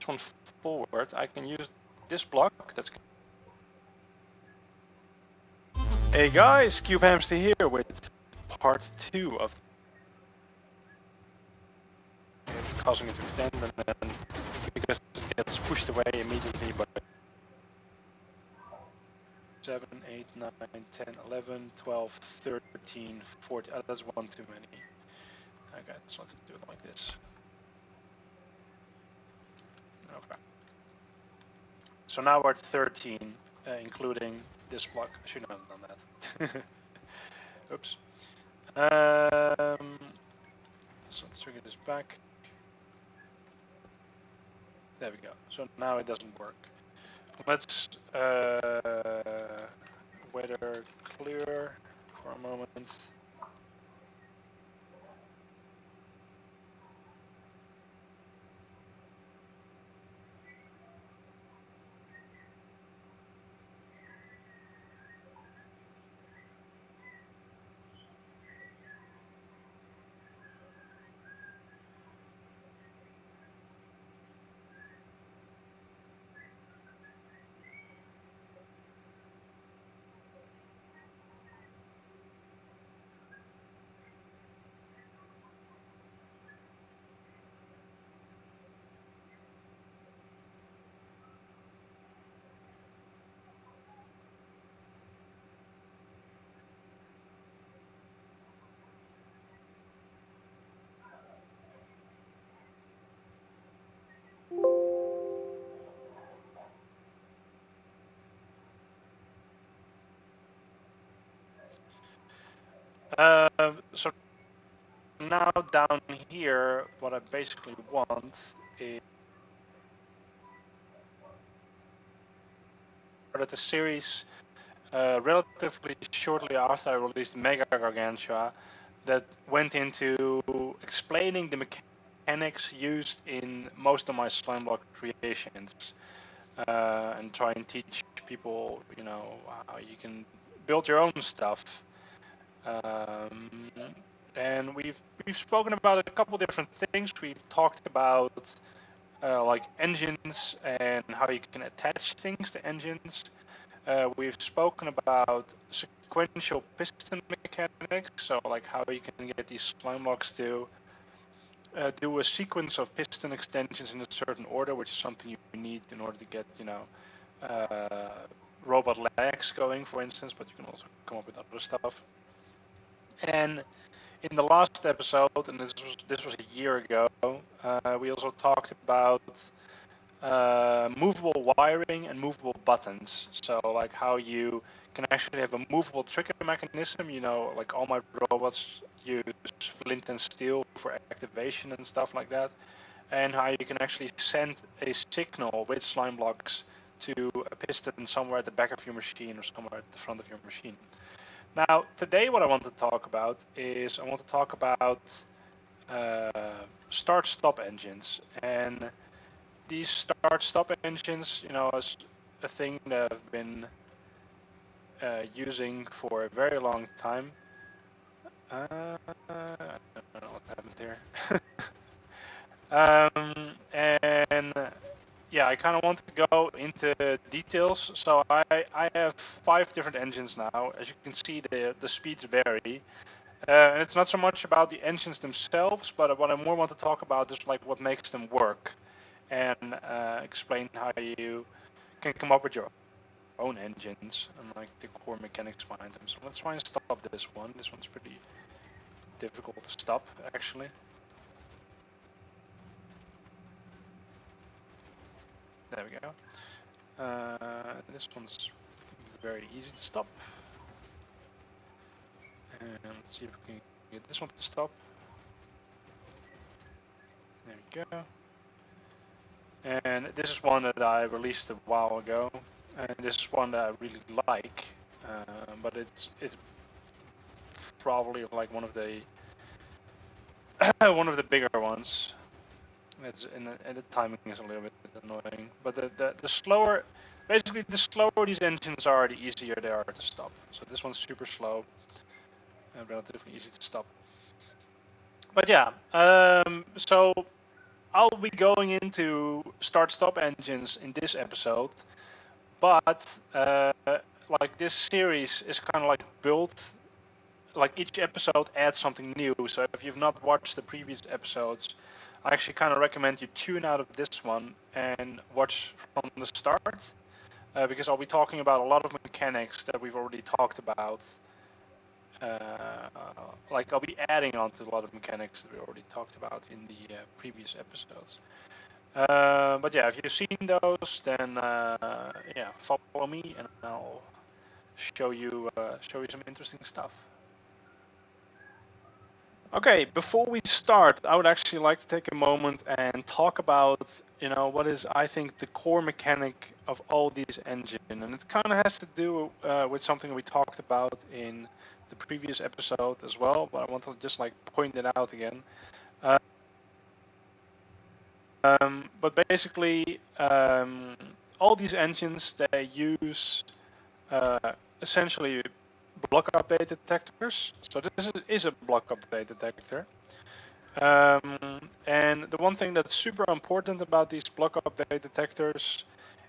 one forward, I can use this block. That's. Hey guys, Cube Hamster here with part 2 of causing it to extend, and then because it gets pushed away immediately by 7, 8, 9, 10, 11, 12, 13, 14. That's one too many. Okay, so let's do it like this. Okay. So now we're at 13, including this block. I should not have done that. Oops. So let's trigger this back. There we go. So now it doesn't work. Let's weather clear for a moment. So now down here, what I basically want is that the series relatively shortly after I released Mega Gargantua that went into explaining the mechanics used in most of my slime block creations and try and teach people, you know, how you can build your own stuff. And we've spoken about a couple different things. We've talked about like engines and how you can attach things to engines. We've spoken about sequential piston mechanics, so like how you can get these slime blocks to do a sequence of piston extensions in a certain order, which is something you need in order to get, you know, robot legs going, for instance, but you can also come up with other stuff. And in the last episode, and this was a year ago, we also talked about movable wiring and movable buttons. So like how you can actually have a movable trigger mechanism. You know, like all my robots use flint and steel for activation and stuff like that. And how you can actually send a signal with slime blocks to a piston somewhere at the back of your machine or somewhere at the front of your machine. Now, today what I want to talk about is I want to talk about start-stop engines. And these start-stop engines, you know, is a thing that I've been using for a very long time. I don't know what happened here. And yeah, I kind of want to go into details. So I have 5 different engines now. As you can see, the speeds vary. And it's not so much about the engines themselves, but what I more want to talk about is like what makes them work, and explain how you can come up with your own engines and like the core mechanics behind them. So let's try and stop this one. This one's pretty difficult to stop, actually. There we go. This one's very easy to stop. And let's see if we can get this one to stop. There we go. And this is one that I released a while ago, and this is one that I really like, but it's probably like one of the one of the bigger ones. It's and the timing is a little bit annoying, but the slower, basically the slower these engines are, the easier they are to stop. So this one's super slow and relatively easy to stop. But yeah, so I'll be going into start-stop engines in this episode, but like this series is kind of like built, like each episode adds something new. So if you've not watched the previous episodes, I actually kind of recommend you tune out of this one and watch from the start, because I'll be talking about a lot of mechanics that we've already talked about. Like I'll be adding on to a lot of mechanics that we already talked about in the previous episodes. But yeah, if you've seen those, then yeah, follow me and I'll show you some interesting stuff. Okay, before we start, I would actually like to take a moment and talk about, what is, I think, the core mechanic of all these engines, and it kind of has to do with something we talked about in the previous episode as well, but I want to just like point it out again. But basically, all these engines, they use essentially block update detectors. So this is a block update detector. And the one thing that's super important about these block update detectors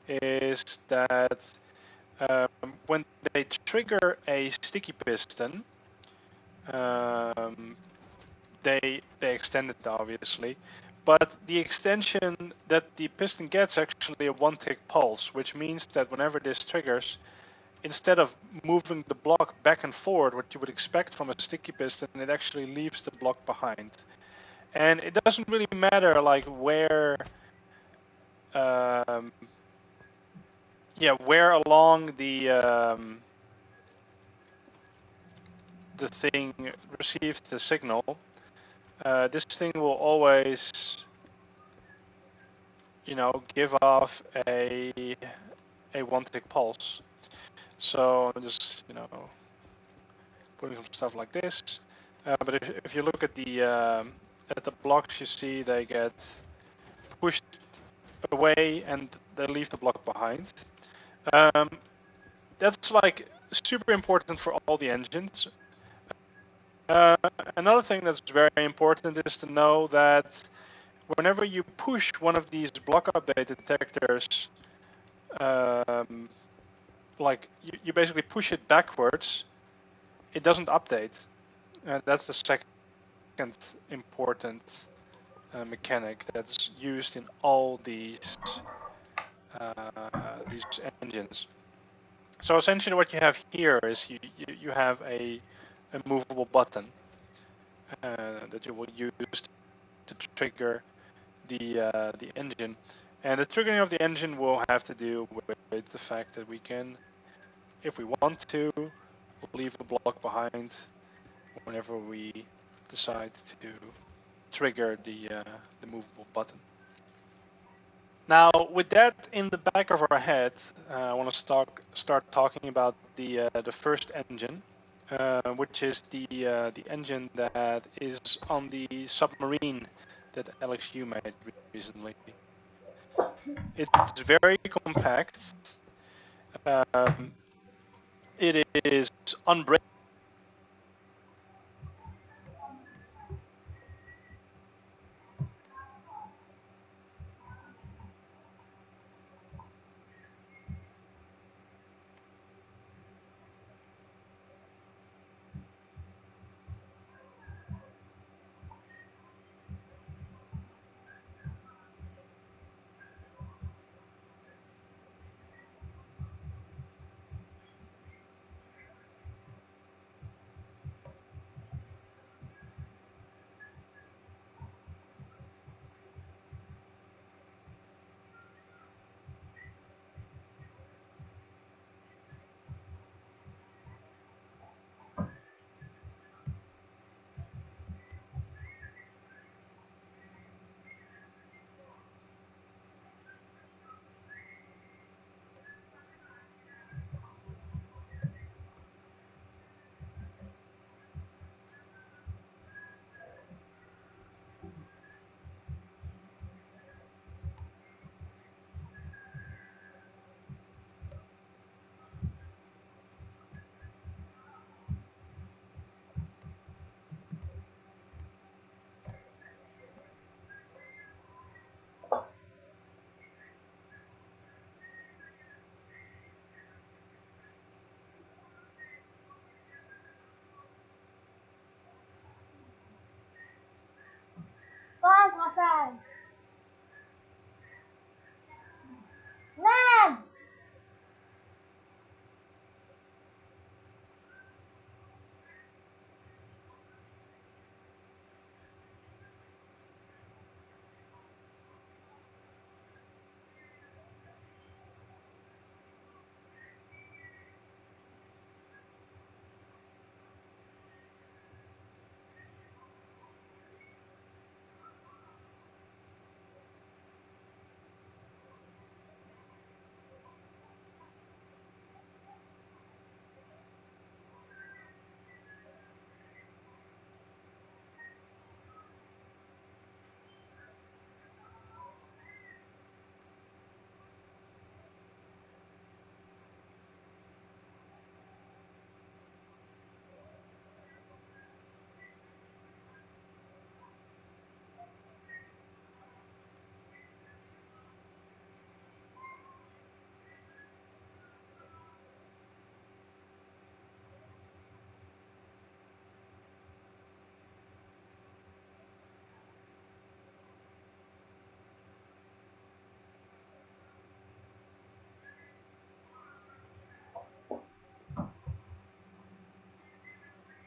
is that when they trigger a sticky piston, they extend it obviously, but the extension that the piston gets actually a one-tick pulse, which means that whenever this triggers, instead of moving the block back and forward, what you would expect from a sticky piston, it actually leaves the block behind. And it doesn't really matter like where where along the thing receives the signal. This thing will always, give off a one-tick pulse. So just, putting some stuff like this. But if you look at the blocks, you see they get pushed away and they leave the block behind. That's like super important for all the engines. Another thing that's very important is to know that whenever you push one of these block update detectors, like you basically push it backwards, it doesn't update. And that's the second important mechanic that's used in all these engines. So essentially what you have here is you have a movable button that you will use to trigger the engine. And the triggering of the engine will have to do with the fact that we can, if we want to, leave a block behind whenever we decide to trigger the movable button. Now, with that in the back of our head, I want to start talking about the first engine, which is the engine that is on the submarine that LXU made recently. It's very compact. It is unbreakable.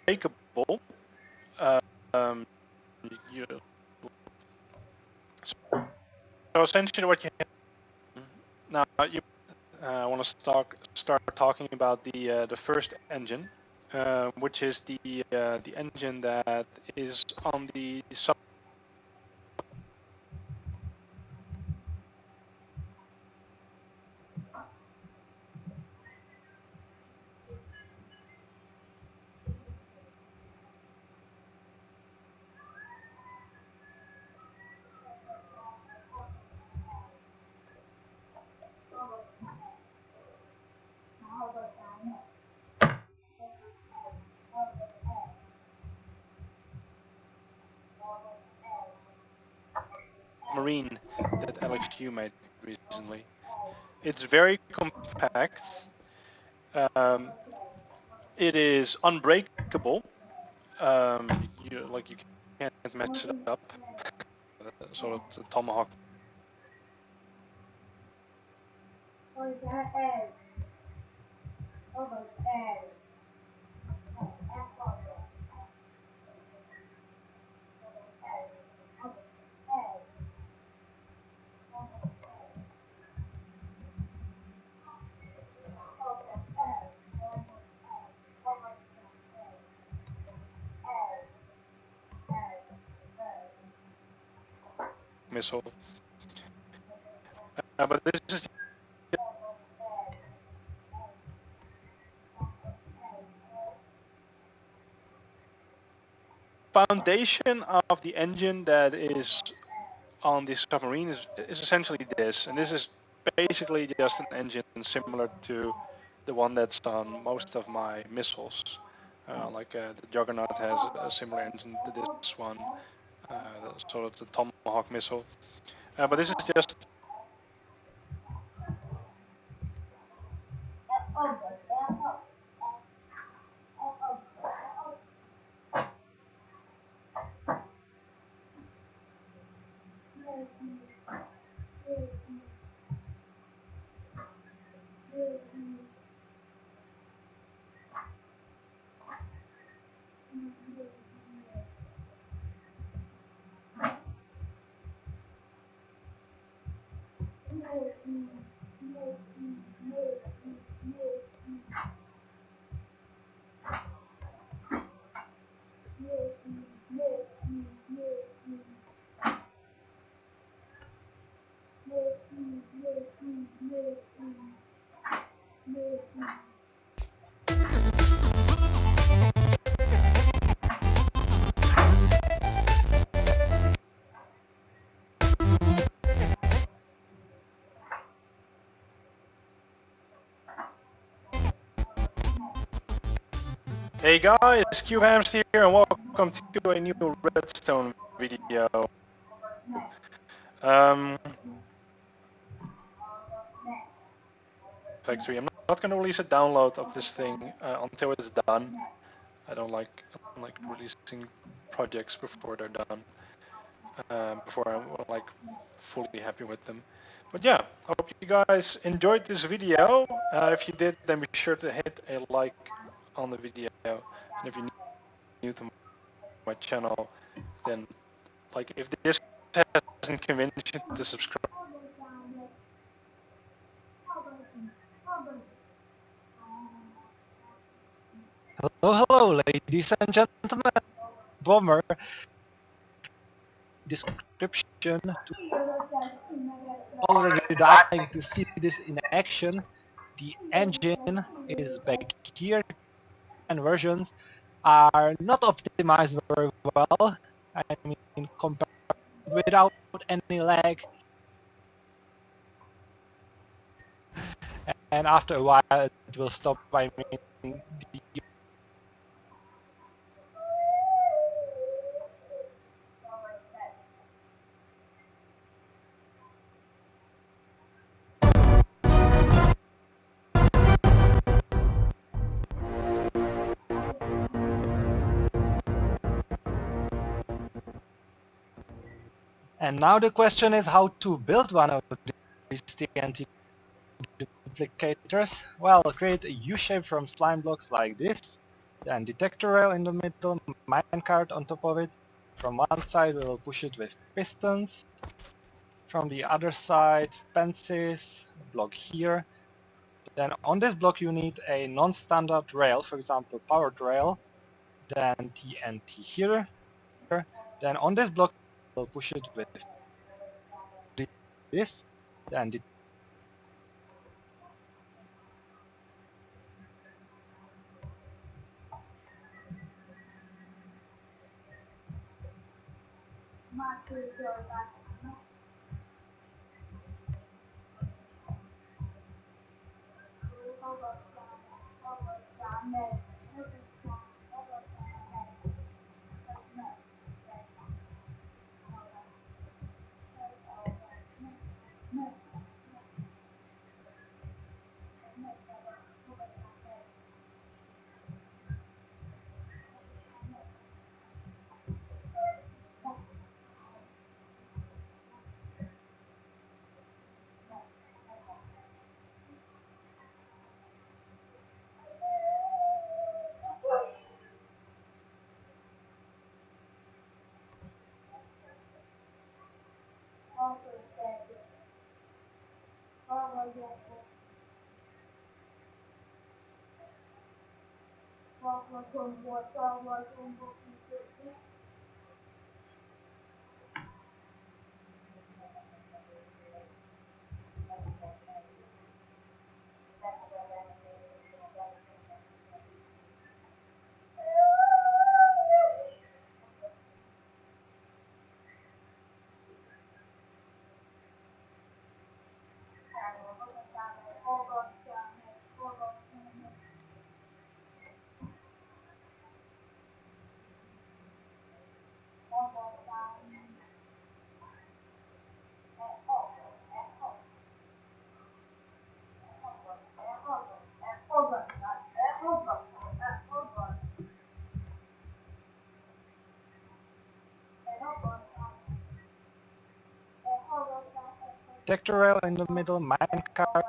unbreakable. Um, you, so essentially, what you have now, you want to start talking about the first engine, which is the engine that is on the submarine that LXU made recently. It's very compact. It is unbreakable. You can't mess it up. Sort of the Tomahawk. Missile. But this is the foundation of the engine that is on the submarine is essentially this, and this is basically just an engine similar to the one that's on most of my missiles. The Juggernaut has a similar engine to this one, sort of the Tomahawk missile. But this is just Hey guys, CubeHamster here, and welcome to a new Redstone video. Factory. I'm not going to release a download of this thing until it's done. I don't like releasing projects before they're done. Before I'm like fully happy with them. But yeah, hope you guys enjoyed this video. If you did, then be sure to hit a like on the video. And if you're new to my channel, then like if this hasn't convinced you to subscribe. Hello, ladies and gentlemen. Bomber description to already dying to see this in action. The engine is back here, and versions are not optimized very well. I mean, compared without any lag. And after a while, it will stop. I mean, the And now the question is how to build one of these TNT duplicators. Well, create a U-shape from slime blocks like this. Then detector rail in the middle, minecart on top of it. From one side we will push it with pistons. From the other side, fences, block here. Then on this block you need a non-standard rail, for example powered rail. Then TNT here. Then on this block we'll push it with this. Then the detector rail in the middle, minecart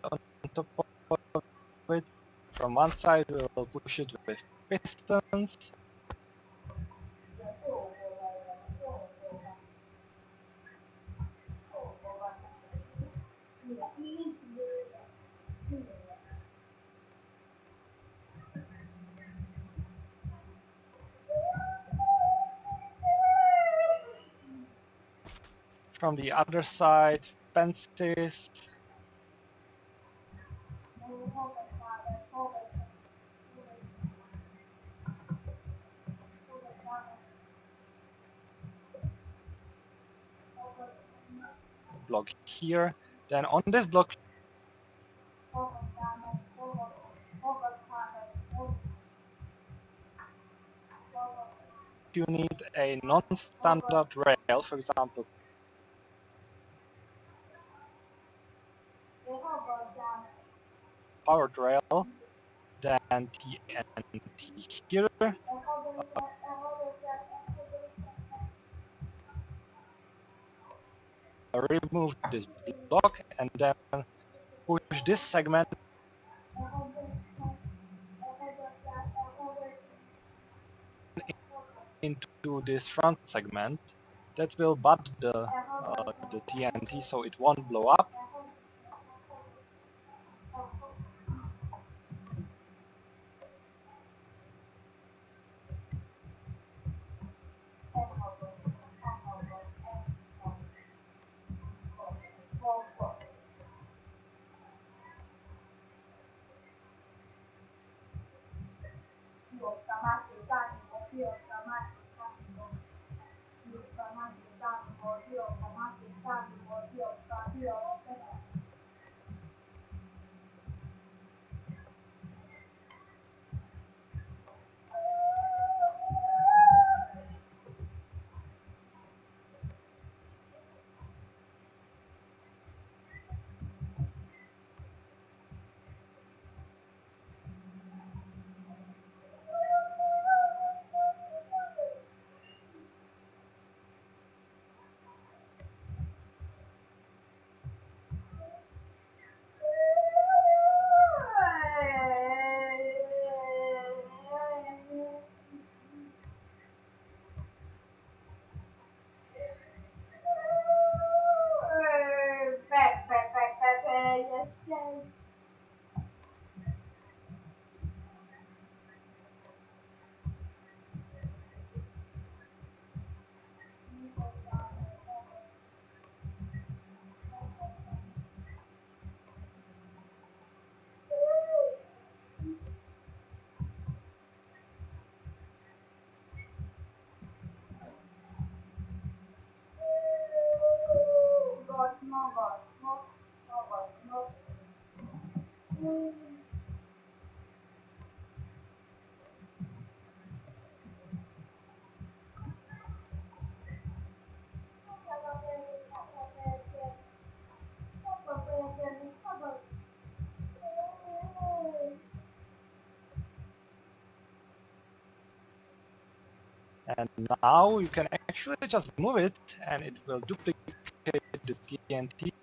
on top of it. From one side we will push it with pistons. From the other side, fences. Block here. Then on this block you need a non-standard rail, for example powered rail. Then TNT here. Remove this block and then push this segment into this front segment. That will bud the TNT so it won't blow up. And now you can actually just move it and it will duplicate the TNT.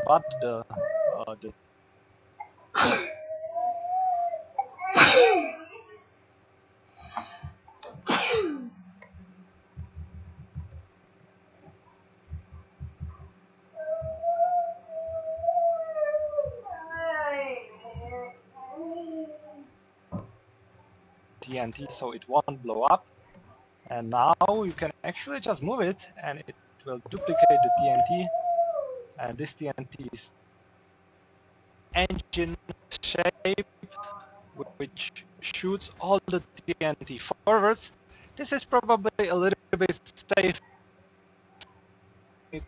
But the TNT, so it won't blow up. And now you can actually just move it and it will duplicate the TNT. And this TNT is engine shape, which shoots all the TNT forwards. This is probably a little bit safe. TNT.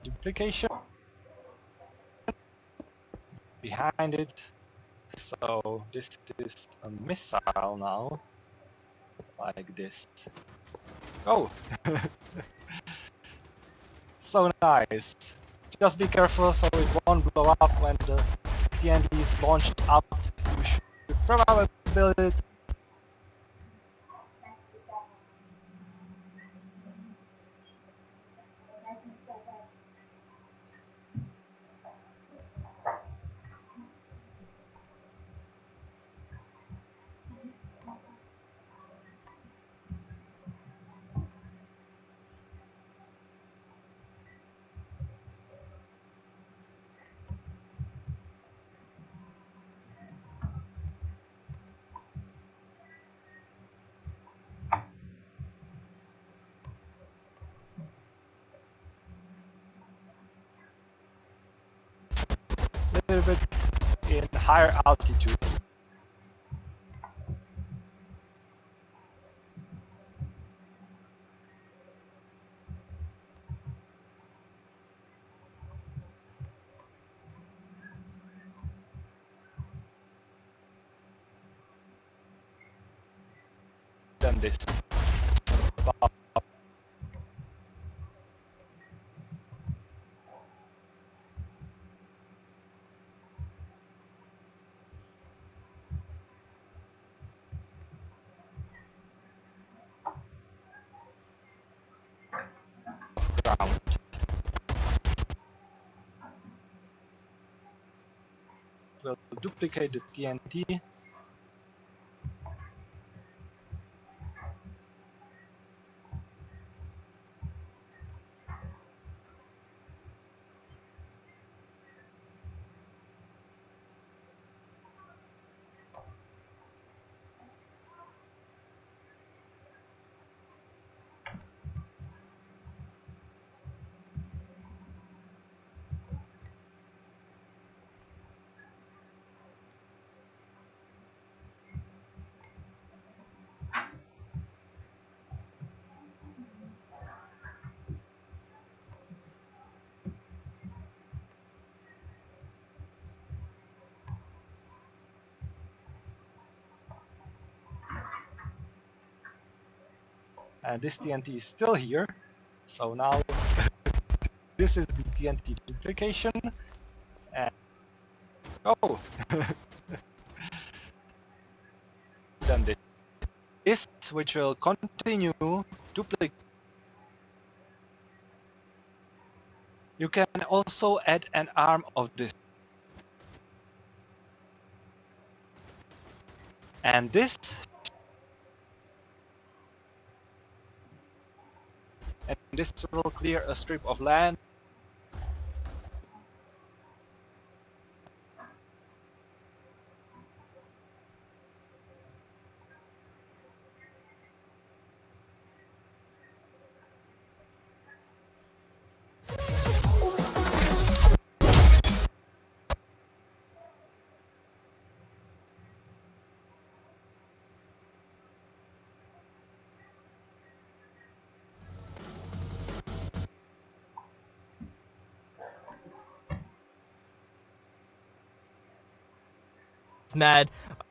Duplication behind it. So this is a missile now, like this. Oh, so nice. Just be careful so it won't blow up when the TNT is launched up. You should probably build it a little bit in higher altitude. than this. Ground. We'll duplicate the TNT. And this TNT is still here. So now this is the TNT duplication. And oh, then this, which will continue duplicate. You can also add an arm of this. And this. And this will clear a strip of land. Mad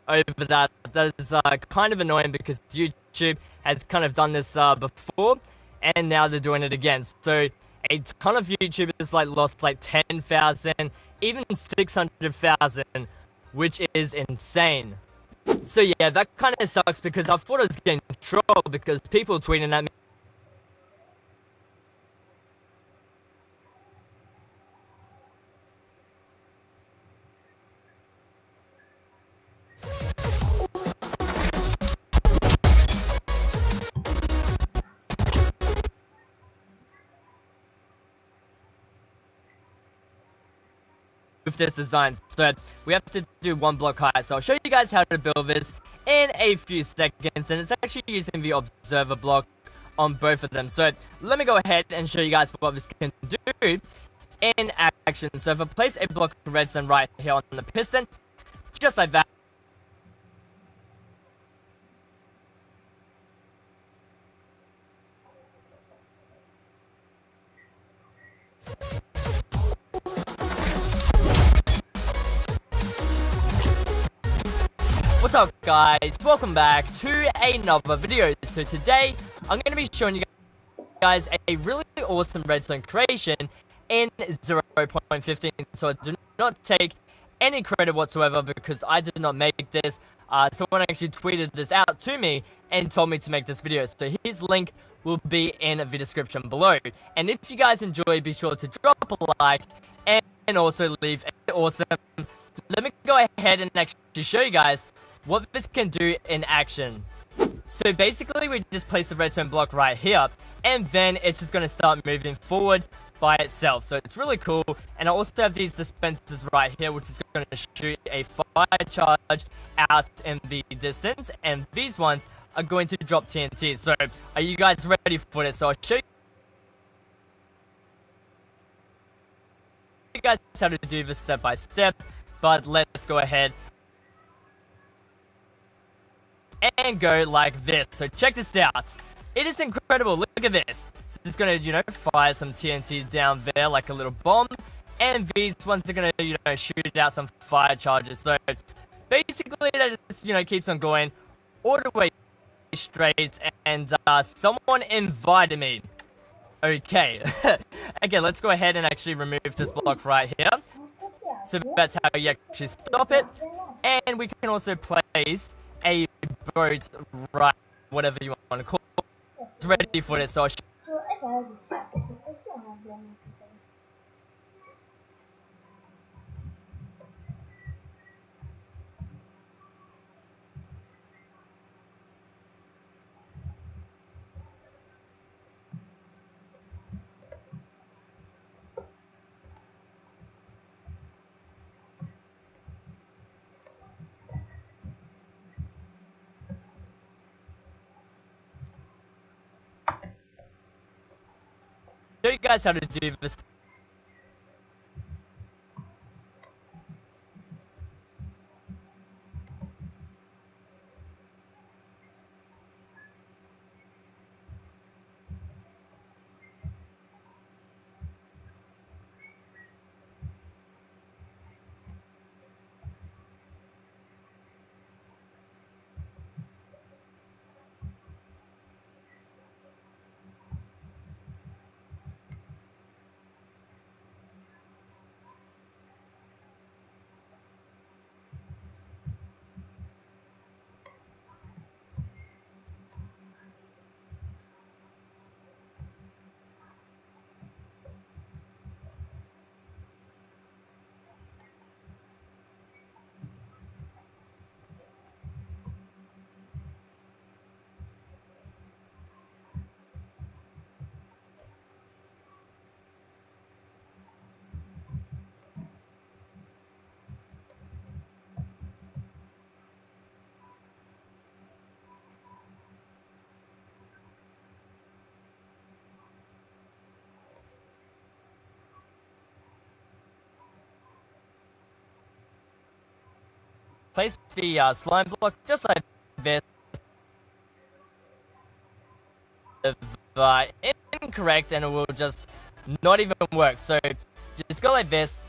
over that. That is kind of annoying because YouTube has kind of done this before, and now they're doing it again. So a ton of YouTubers lost 10,000, even 600,000, which is insane. So yeah, that kind of sucks because I thought I was getting trolled because people tweeting at me. With this design, so we have to do one block high. So I'll show you guys how to build this in a few seconds, and it's actually using the observer block on both of them. So let me go ahead and show you guys what this can do in action. So if I place a block of redstone right here on the piston, just like that. What's up guys, welcome back to another video. So today I'm going to be showing you guys a really awesome redstone creation in 0.15. So I do not take any credit whatsoever because I did not make this. Someone actually tweeted this out to me and told me to make this video. So his link will be in the description below. And if you guys enjoy, be sure to drop a like and also leave an awesome. Let me go ahead and actually show you guys what this can do in action. So basically we just place a redstone block right here, and then it's just going to start moving forward by itself. So it's really cool. And I also have these dispensers right here, which is going to shoot a fire charge out in the distance, and these ones are going to drop TNT. So are you guys ready for this? So I'll show you guys how to do this step by step, but let's go ahead and go like this. So check this out. It is incredible. Look at this. So it's gonna, fire some TNT down there like a little bomb, and these ones are gonna, shoot out some fire charges. So basically that just, keeps on going all the way straight, and someone invited me. Okay. Okay, let's go ahead and actually remove this block right here. So that's how you actually stop it. And we can also place a boat right, whatever you want to call it. It's ready for this, so I'll show you guys how to do this. Place the slime block just like this. Incorrect, and it will just not even work. So just go like this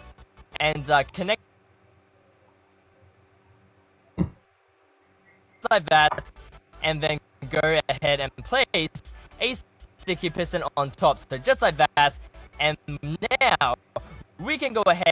and connect like that, and then go ahead and place a sticky piston on top. So just like that, and now we can go ahead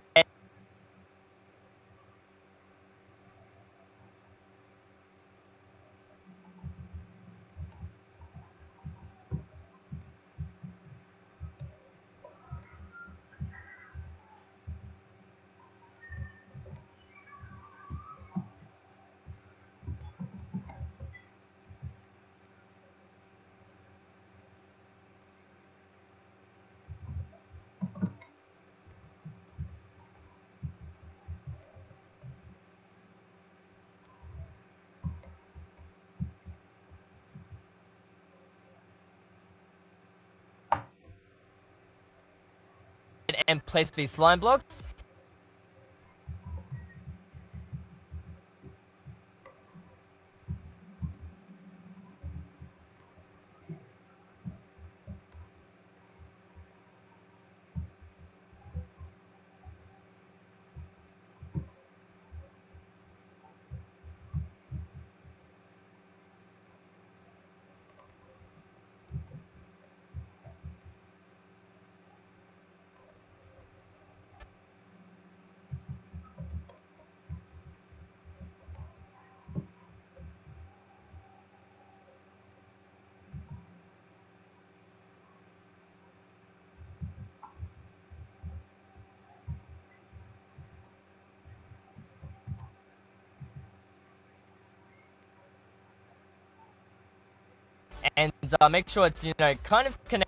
and place these slime blocks. And make sure it's, you know, kind of connected.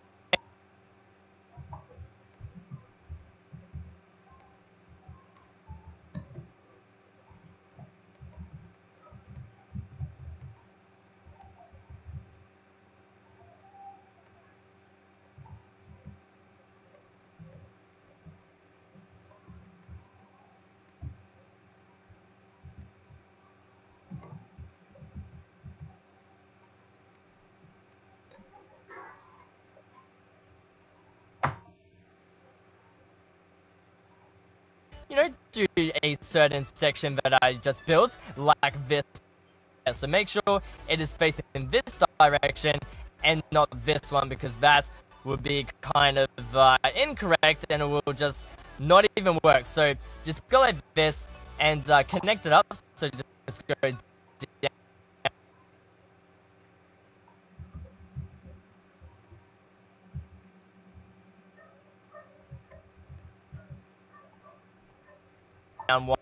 You know, do a certain section that I just built, like this. So make sure it is facing this direction and not this one, because that would be kind of incorrect and it will just not even work. So just go like this and connect it up. So just go down.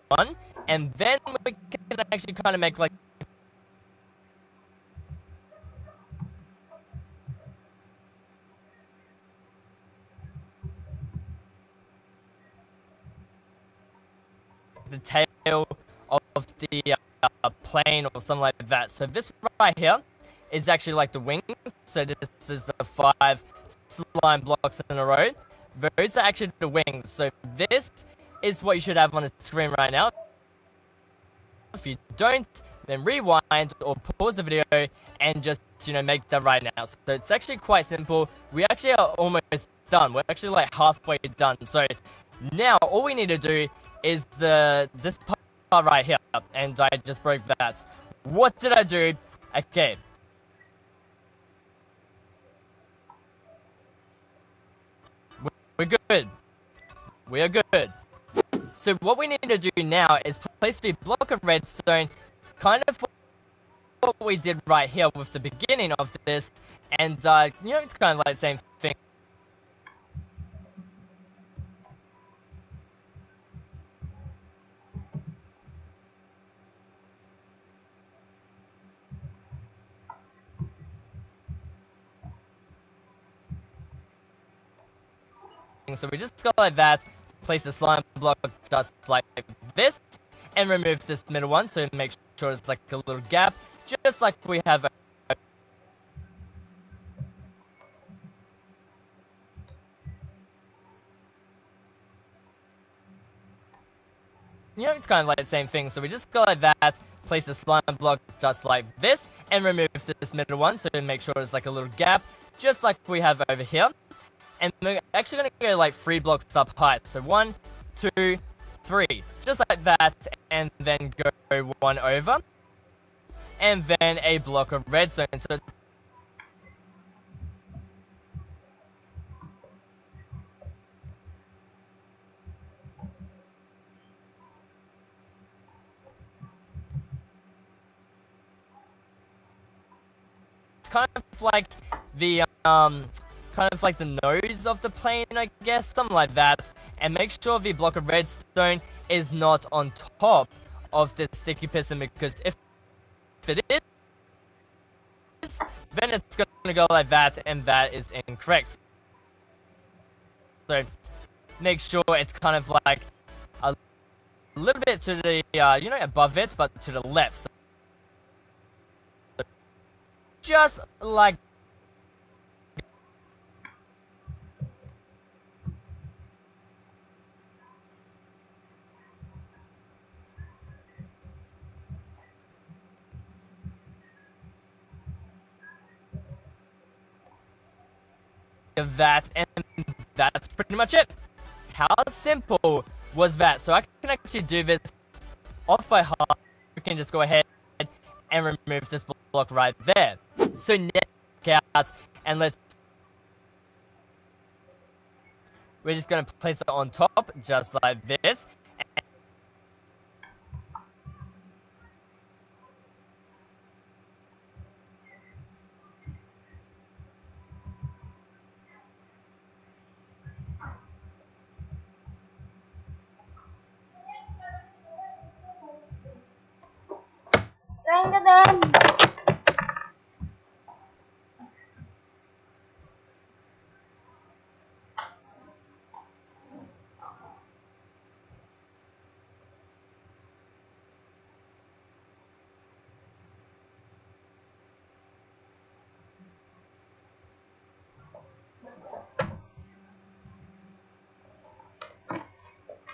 One, and then we can actually kind of make like the tail of the plane or something like that. So this right here is actually like the wings. So this is the 5 slime blocks in a row. Those are actually the wings. So this is what you should have on the screen right now. If you don't, then rewind or pause the video and just, make that right now. So it's actually quite simple. We actually are almost done. We're actually like halfway done. So now all we need to do is this part right here, and I just broke that. What did I do? Okay. We're good. We are good. So what we need to do now is place the block of redstone, kind of what we did right here with the beginning of this, and it's kind of like the same thing. So we just go like that, place the slime block just like this, and remove this middle one, so make sure it's like a little gap, just like we have. It's kind of like the same thing, so we just go like that, place the slime block just like this, and remove this middle one, so make sure it's like a little gap, just like we have over here. And we're actually going to go like 3 blocks up high. So 1, 2, 3. Just like that. And then go 1 over. And then a block of redstone. So it's kind of like the nose of the plane, I guess, something like that. And make sure the block of redstone is not on top of the sticky piston, because if it is, then it's gonna go like that, and that is incorrect. So make sure it's kind of like a little bit to the above it, but to the left. So just like that, and that's pretty much it. How simple was that? So I can actually do this off by half. We can just go ahead and remove this block right there. So now out, and we're just gonna place it on top just like this.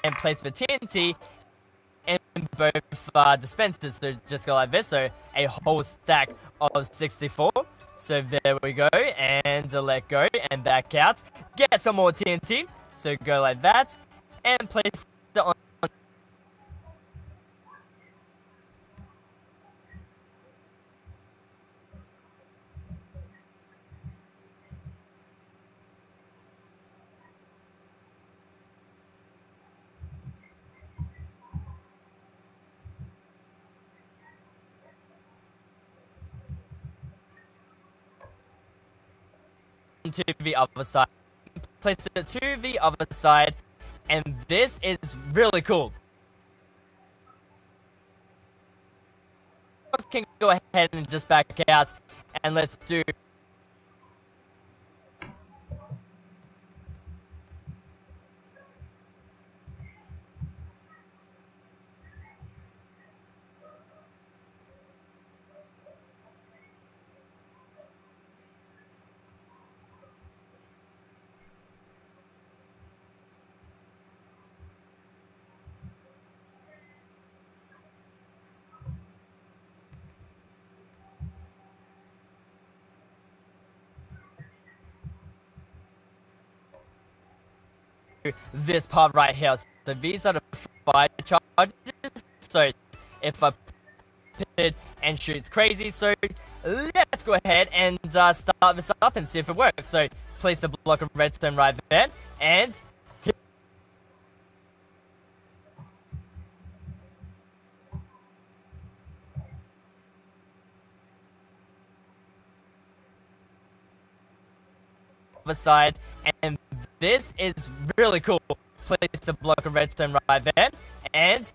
And place the TNT in both dispensers. So just go like this. So a whole stack of 64. So there we go. And let go and back out. Get some more TNT. So go like that. And place it on to the other side, place it to the other side, and this is really cool. Can go ahead and just back out, and let's do this part right here. So these are the fire charges. So if I put it and shoots crazy, so let's go ahead and start this up and see if it works. So place a block of redstone right there, and other side, and this is really cool. Place a block of redstone right there, and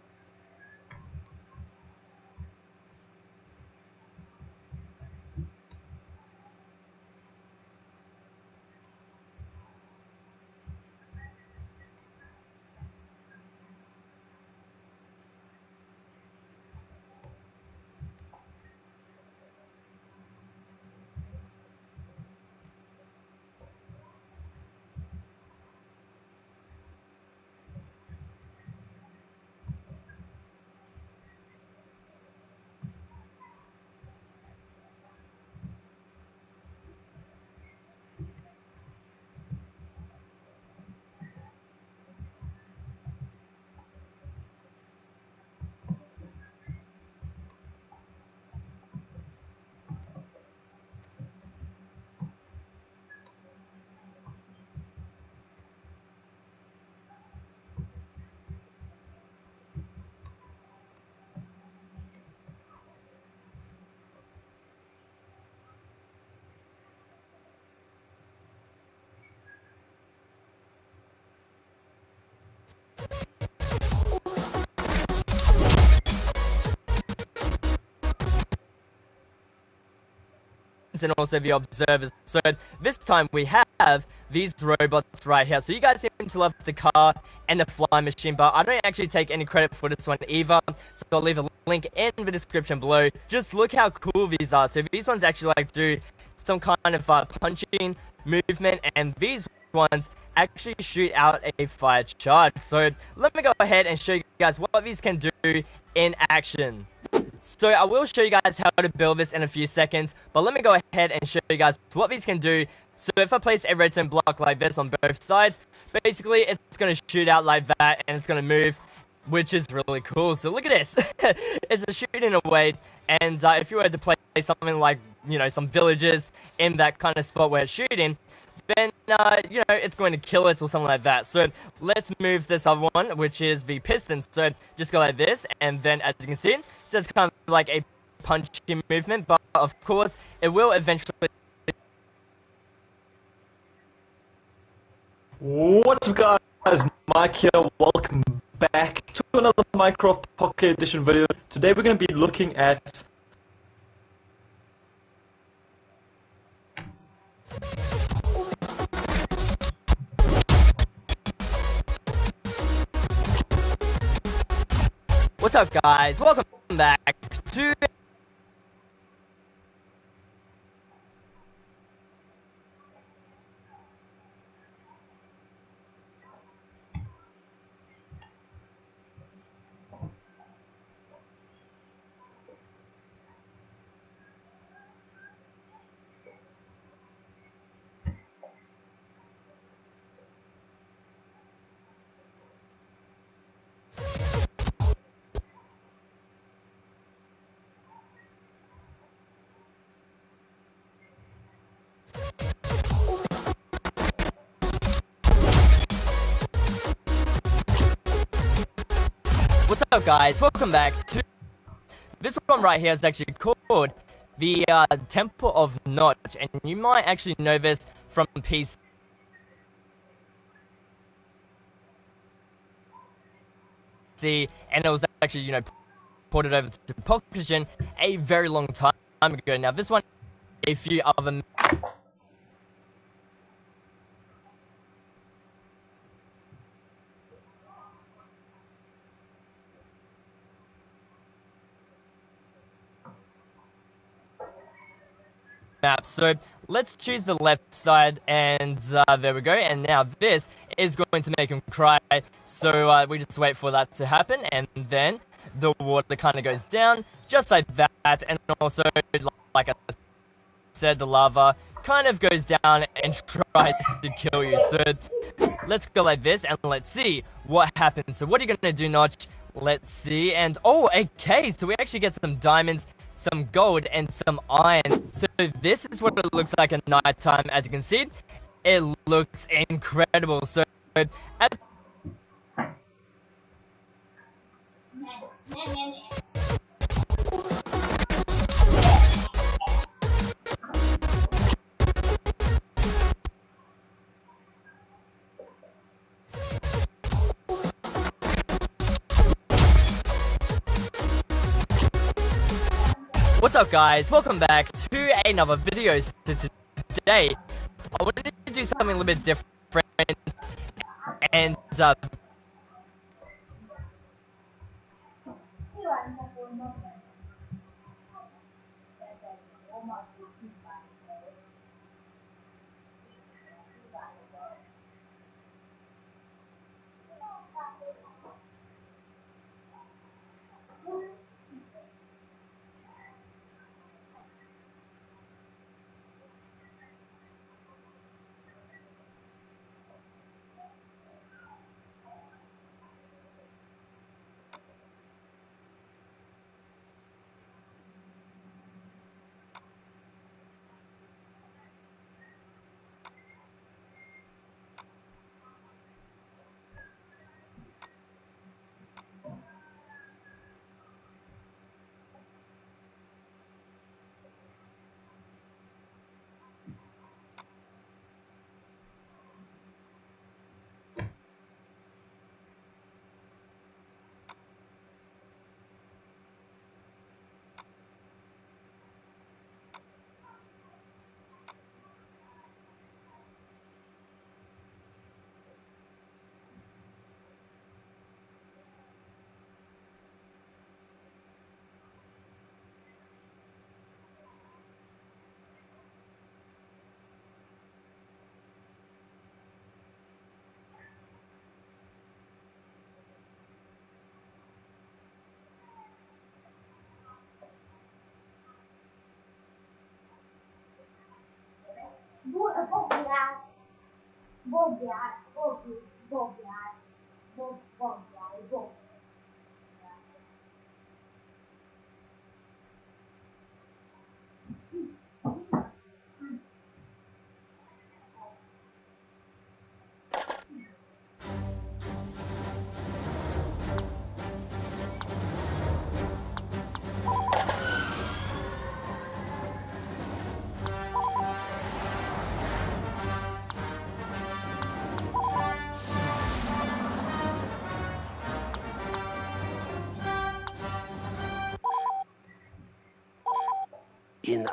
and also the observers. So this time we have these robots right here. So you guys seem to love the car and the flying machine, but I don't actually take any credit for this one either. So I'll leave a link in the description below. Just look how cool these are. So these ones actually like do some kind of punching movement, and these ones actually shoot out a fire charge. So let me go ahead and show you guys what these can do in action. So I will show you guys how to build this in a few seconds, but let me go ahead and show you guys what these can do. So if I place a redstone block like this on both sides, basically it's going to shoot out like that, and it's going to move, which is really cool. So look at this. It's just shooting away, and if you were to place something like, you know, some villages in that kind of spot where it's shooting, then, you know, it's going to kill it or something like that. So let's move this other one, which is the piston. So just go like this, and then as you can see, there's kind of like a punching movement, but of course it will eventually. What's up guys, Mike here, welcome back to another Minecraft Pocket Edition video. Today we're going to be looking at What's up guys, welcome back to What's up guys, welcome back to this one right here. Is actually called the Temple of Notch, and you might actually know this from PC, and it was actually, you know, ported over to Pocket a very long time ago. Now this one, a few other maps. So let's choose the left side, and there we go. And now this is going to make him cry. So we just wait for that to happen, and then the water kind of goes down, just like that. And also, like I said, the lava kind of goes down and tries to kill you. So let's go like this, and let's see what happens. So what are you gonna do, Notch? Let's see. And oh, okay, so we actually get some diamonds, some gold, and some iron. So this is what it looks like at night time. As you can see, it looks incredible. So at What's up, guys? Welcome back to another video. So today I wanted to do something a little bit different, and in